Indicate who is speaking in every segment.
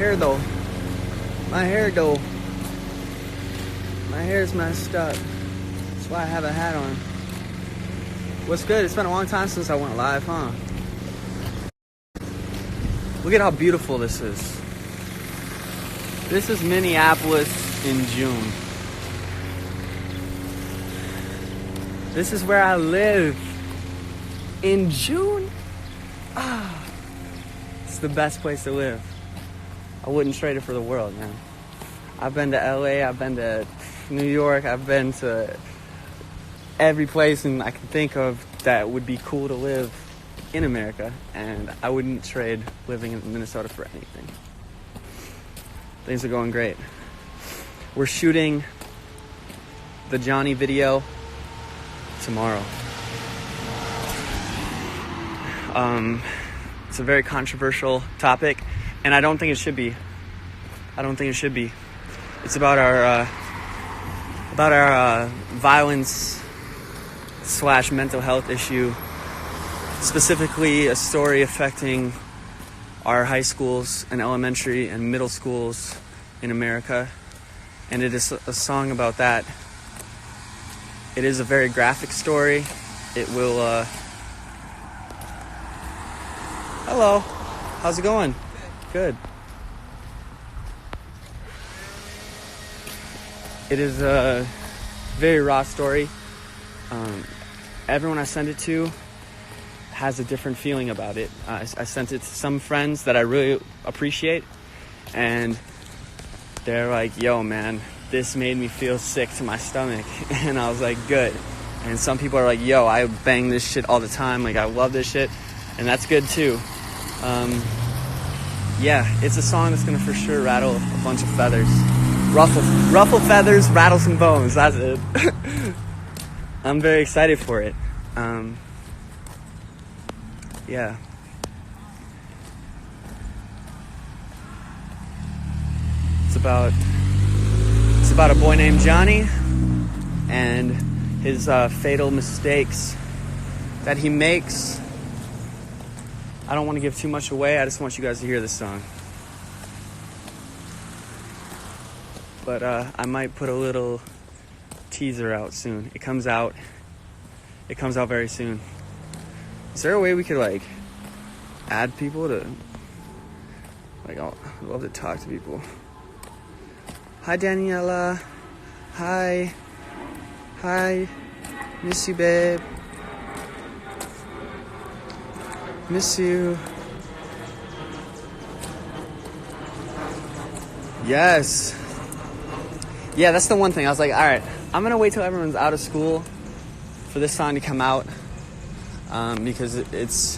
Speaker 1: hair though. My hair though. My hair's messed up. That's why I have a hat on. What's good? It's been a long time since I went live, huh? Look at how beautiful this is. This is Minneapolis in June. This is where I live. In June? It's the best place to live. I wouldn't trade it for the world, man. I've been to LA, I've been to New York, I've been to every place and I can think of that would be cool to live in America, and I wouldn't trade living in Minnesota for anything. Things are going great. We're shooting the Johnny video tomorrow. It's a very controversial topic, and I don't think it should be. It's about our violence / mental health issue, specifically a story affecting our high schools and elementary and middle schools in America, and it is a song about that. It is a very graphic story. It will hello, how's it going? Good. It is a very raw story. Everyone I send it to has a different feeling about it. I sent it to some friends that I really appreciate, and they're like, yo man, this made me feel sick to my stomach. And I was like, good. And some people are like, yo, I bang this shit all the time, like I love this shit, and that's good too. Yeah, it's a song that's gonna for sure rattle a bunch of feathers. Ruffle feathers, rattle some bones, that's it. I'm very excited for it. Yeah. It's about a boy named Johnny and his fatal mistakes that he makes. I don't want to give too much away. I just want you guys to hear this song. But I might put a little teaser out soon. It comes out very soon. Is there a way we could like add people to like? I'd love to talk to people. Hi Daniela. Hi. Miss you, babe. Miss you. Yes. Yeah, that's the one thing. I was like, all right, I'm going to wait till everyone's out of school for this song to come out, because it's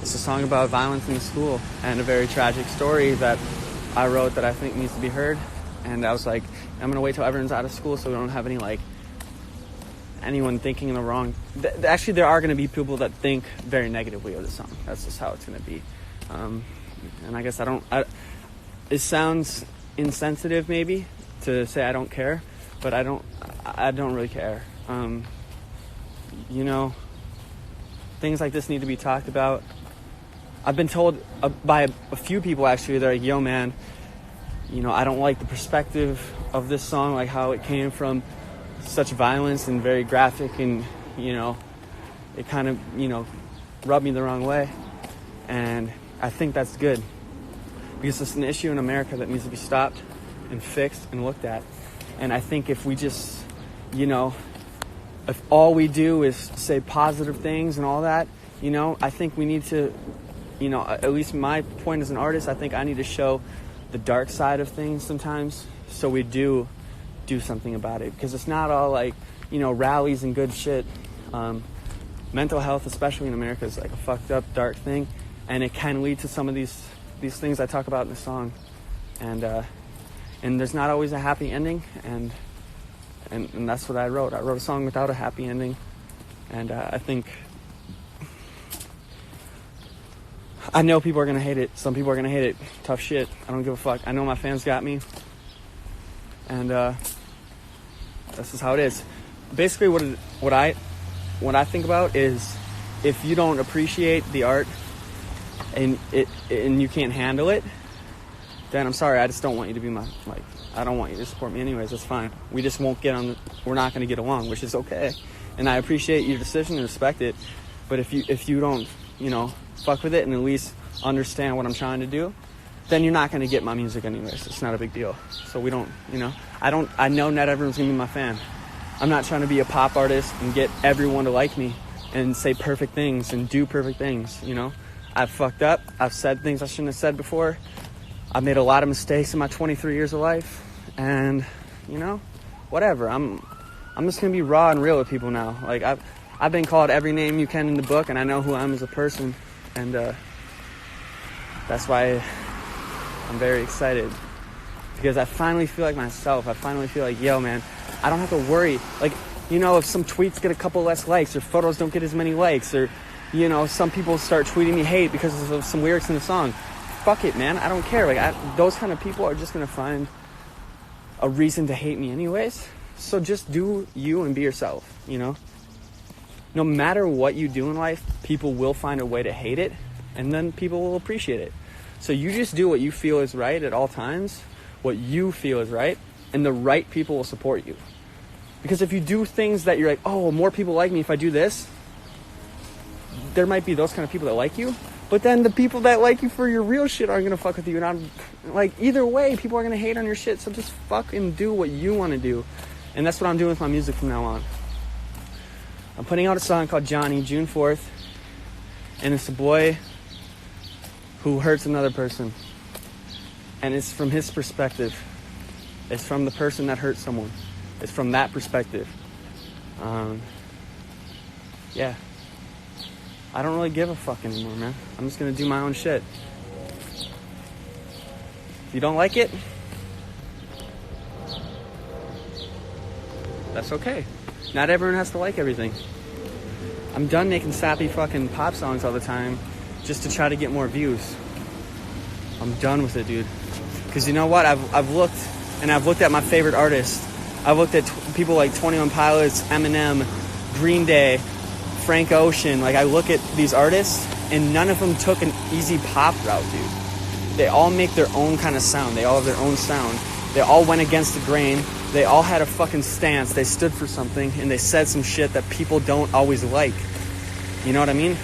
Speaker 1: a song about violence in school and a very tragic story that I wrote that I think needs to be heard. And I was like, I'm going to wait till everyone's out of school so we don't have any, like, anyone thinking in the wrong. Actually, there are going to be people that think very negatively of the song. That's just how it's going to be. And I guess it sounds insensitive maybe to say I don't care, but I don't really care. You know, things like this need to be talked about. I've been told by a few people actually, they're like, yo man, you know, I don't like the perspective of this song, like how it came from such violence and very graphic, and you know, it kind of, you know, rubbed me the wrong way. And I think that's good, because it's an issue in America that needs to be stopped and fixed and looked at. And I think if we just, you know, if all we do is say positive things and all that, you know, I think we need to, you know, at least my point as an artist, I think I need to show the dark side of things sometimes, so we do something about it, because it's not all like, you know, rallies and good shit. Mental health, especially in America, is like a fucked up dark thing, and it can lead to some of these things I talk about in the song, and there's not always a happy ending, and that's what I wrote. I wrote a song without a happy ending, and I think, I know people are gonna hate it. Some people are gonna hate it. Tough shit. I don't give a fuck. I know my fans got me, and this is how it is. Basically, what I think about is, if you don't appreciate the art and you can't handle it, then I'm sorry, I just don't want you to be I don't want you to support me anyways. That's fine. We just won't we're not going to get along, which is okay. And I appreciate your decision and respect it. But if you don't, fuck with it and at least understand what I'm trying to do, then you're not going to get my music anyways. It's not a big deal. So we don't, I know not everyone's going to be my fan. I'm not trying to be a pop artist and get everyone to like me and say perfect things and do perfect things, I've fucked up. I've said things I shouldn't have said before. I've made a lot of mistakes in my 23 years of life. And, whatever. I'm just going to be raw and real with people now. Like, I've been called every name you can in the book, and I know who I am as a person. And that's why I'm very excited. Because I finally feel like myself. I finally feel like, yo, man, I don't have to worry. Like, if some tweets get a couple less likes or photos don't get as many likes or, some people start tweeting me hate because of some lyrics in the song. Fuck it, man. I don't care. Like, those kind of people are just going to find a reason to hate me anyways. So just do you and be yourself, No matter what you do in life, people will find a way to hate it, and then people will appreciate it. So you just do what you feel is right at all times, what you feel is right, and the right people will support you. Because if you do things that you're like, oh, more people like me if I do this, there might be those kind of people that like you, but then the people that like you for your real shit aren't going to fuck with you. And I'm like, either way, people are going to hate on your shit. So just fucking do what you want to do. And that's what I'm doing with my music from now on. I'm putting out a song called Johnny, June 4th. And it's a boy who hurts another person. And it's from his perspective. It's from the person that hurt someone. It's from that perspective. Yeah. I don't really give a fuck anymore, man. I'm just gonna do my own shit. If you don't like it, that's okay. Not everyone has to like everything. I'm done making sappy fucking pop songs all the time just to try to get more views. I'm done with it, dude. Because you know what? I've looked at my favorite artists. I've looked at people like 21 Pilots, Eminem, Green Day, Frank Ocean. Like, I look at these artists, and none of them took an easy pop route, dude. They all make their own kind of sound. They all have their own sound. They all went against the grain. They all had a fucking stance. They stood for something, and they said some shit that people don't always like. You know what I mean?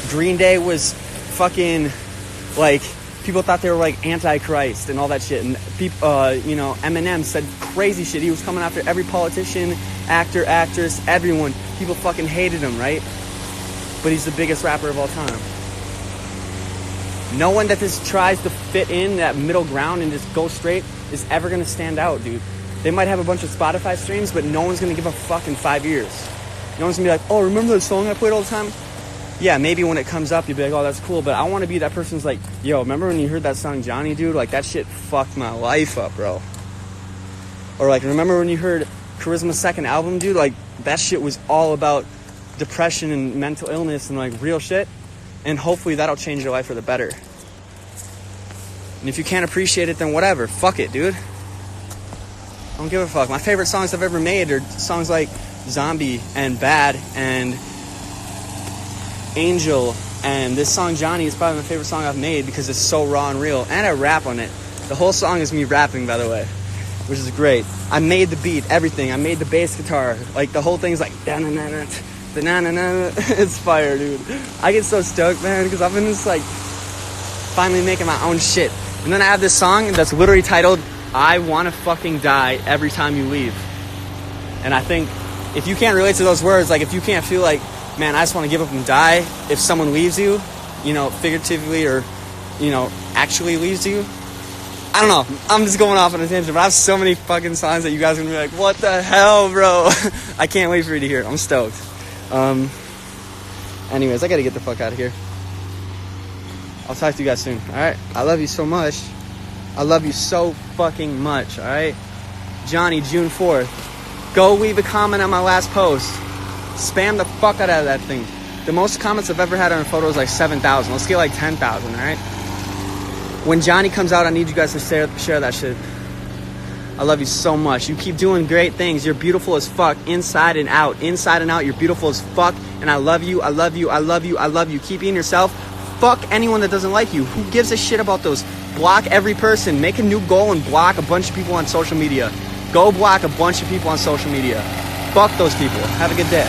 Speaker 1: Green Day was fucking, like, people thought they were, like, Antichrist and all that shit. And people, Eminem said crazy shit. He was coming after every politician, actor, actress, everyone. People fucking hated him, right? But he's the biggest rapper of all time. No one that just tries to fit in that middle ground and just go straight is ever going to stand out, dude. They might have a bunch of Spotify streams, but no one's going to give a fuck in 5 years. No one's going to be like, oh, remember that song I played all the time? Yeah, maybe when it comes up, you'll be like, oh, that's cool. But I want to be that person who's like, yo, remember when you heard that song Johnny, dude? Like, that shit fucked my life up, bro. Or like, remember when you heard Karizma's second album, dude? Like, that shit was all about depression and mental illness and like real shit. And hopefully that'll change your life for the better. And if you can't appreciate it, then whatever. Fuck it, dude. I don't give a fuck. My favorite songs I've ever made are songs like Zombie and Bad and Angel. And this song, Johnny, is probably my favorite song I've made because it's so raw and real. And I rap on it. The whole song is me rapping, by the way, which is great. I made the beat, everything. I made the bass guitar. Like, the whole thing's like, da-na-na-na, da-na-na-na. It's fire, dude. I get so stoked, man, because I've been just, like, finally making my own shit. And then I have this song that's literally titled, I Wanna Fucking Die Every Time You Leave. And I think if you can't relate to those words, like, if you can't feel like, man, I just want to give up and die if someone leaves you, figuratively or, actually leaves you. I don't know. I'm just going off on a tangent, but I have so many fucking songs that you guys are going to be like, what the hell, bro? I can't wait for you to hear it. I'm stoked. Anyways, I got to get the fuck out of here. I'll talk to you guys soon, all right? I love you so much. I love you so fucking much, all right? Johnny, June 4th. Go leave a comment on my last post. Spam the fuck out of that thing. The most comments I've ever had on a photo is like 7,000. Let's get like 10,000, all right? When Johnny comes out, I need you guys to share that shit. I love you so much. You keep doing great things. You're beautiful as fuck, inside and out. Inside and out, you're beautiful as fuck. And I love you, I love you, I love you, I love you. Keep being yourself. Fuck anyone that doesn't like you. Who gives a shit about those block every person. Make a new goal and block a bunch of people on social media. Go block a bunch of people on social media. Fuck those people. Have a good day.